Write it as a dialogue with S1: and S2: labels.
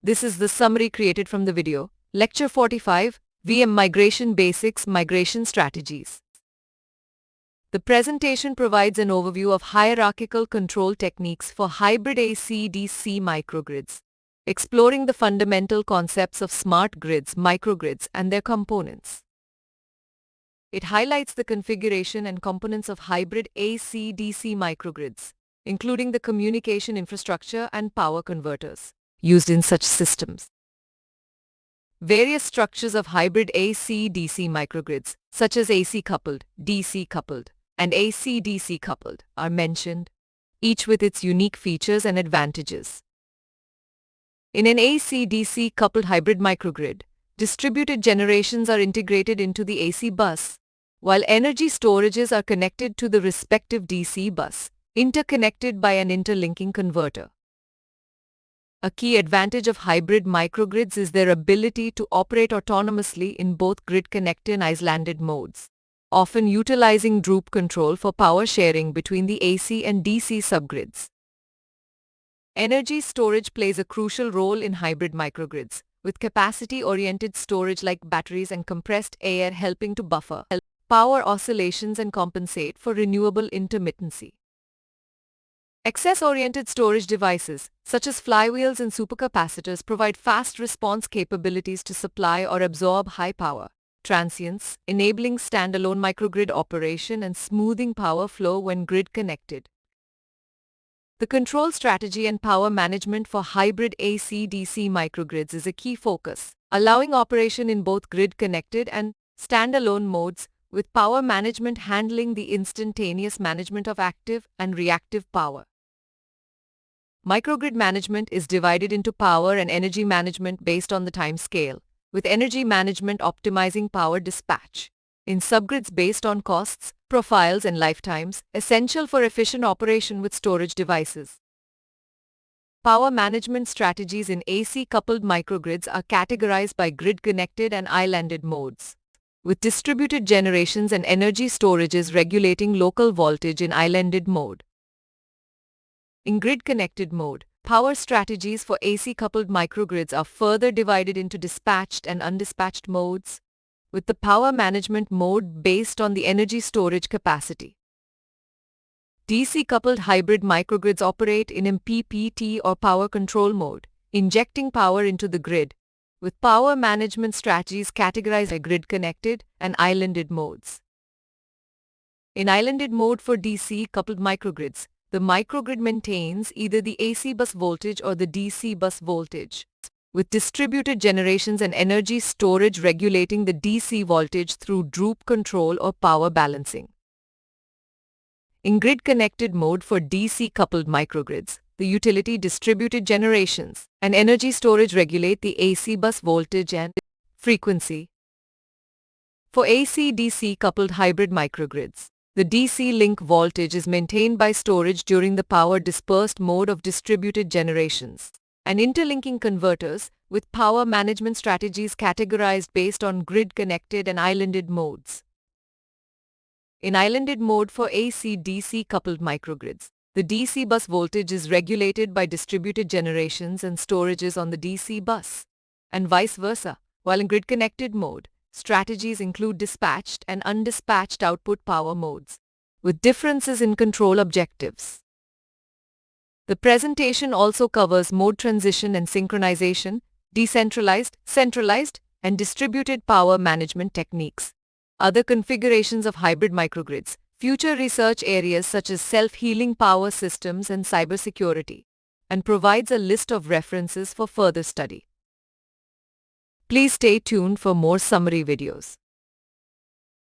S1: This is the summary created from the video. Lecture 45, VM Migration Basics, Migration Strategies. The presentation provides an overview of hierarchical control techniques for hybrid AC-DC microgrids, exploring the fundamental concepts of smart grids, microgrids, and their components. It highlights the configuration and components of hybrid AC-DC microgrids, including the communication infrastructure and power converters used in such systems. Various structures of hybrid AC-DC microgrids, such as AC-coupled, DC-coupled, and AC-DC coupled, are mentioned, each with its unique features and advantages. In an AC-DC coupled hybrid microgrid, distributed generations are integrated into the AC bus, while energy storages are connected to the respective DC bus, interconnected by an interlinking converter. A key advantage of hybrid microgrids is their ability to operate autonomously in both grid-connected and islanded modes, often utilizing droop control for power sharing between the AC and DC subgrids. Energy storage plays a crucial role in hybrid microgrids, with capacity-oriented storage like batteries and compressed air helping to buffer power oscillations and compensate for renewable intermittency. Access-oriented storage devices, such as flywheels and supercapacitors, provide fast response capabilities to supply or absorb high power transients, enabling standalone microgrid operation and smoothing power flow when grid connected. The control strategy and power management for hybrid AC-DC microgrids is a key focus, allowing operation in both grid-connected and standalone modes, with power management handling the instantaneous management of active and reactive power. Microgrid management is divided into power and energy management based on the time scale, with energy management optimizing power dispatch in subgrids based on costs, profiles, and lifetimes, essential for efficient operation with storage devices. Power management strategies in AC-coupled microgrids are categorized by grid-connected and islanded modes, with distributed generations and energy storages regulating local voltage in islanded mode. In grid-connected mode, power strategies for AC-coupled microgrids are further divided into dispatched and undispatched modes, with the power management mode based on the energy storage capacity. DC-coupled hybrid microgrids operate in MPPT or power control mode, injecting power into the grid, with power management strategies categorized by grid-connected and islanded modes. In islanded mode for DC-coupled microgrids, the microgrid maintains either the AC bus voltage or the DC bus voltage, with distributed generations and energy storage regulating the DC voltage through droop control or power balancing. In grid-connected mode for DC-coupled microgrids, the utility distributed generations and energy storage regulate the AC bus voltage and frequency. For AC-DC coupled hybrid microgrids, the DC link voltage is maintained by storage during the power dispersed mode of distributed generations and interlinking converters, with power management strategies categorized based on grid-connected and islanded modes. In islanded mode for AC-DC coupled microgrids, the DC bus voltage is regulated by distributed generations and storages on the DC bus, and vice versa, while in grid-connected mode, strategies include dispatched and undispatched output power modes, with differences in control objectives. The presentation also covers mode transition and synchronization, decentralized, centralized, and distributed power management techniques, other configurations of hybrid microgrids, future research areas such as self-healing power systems and cybersecurity, and provides a list of references for further study. Please stay tuned for more summary videos.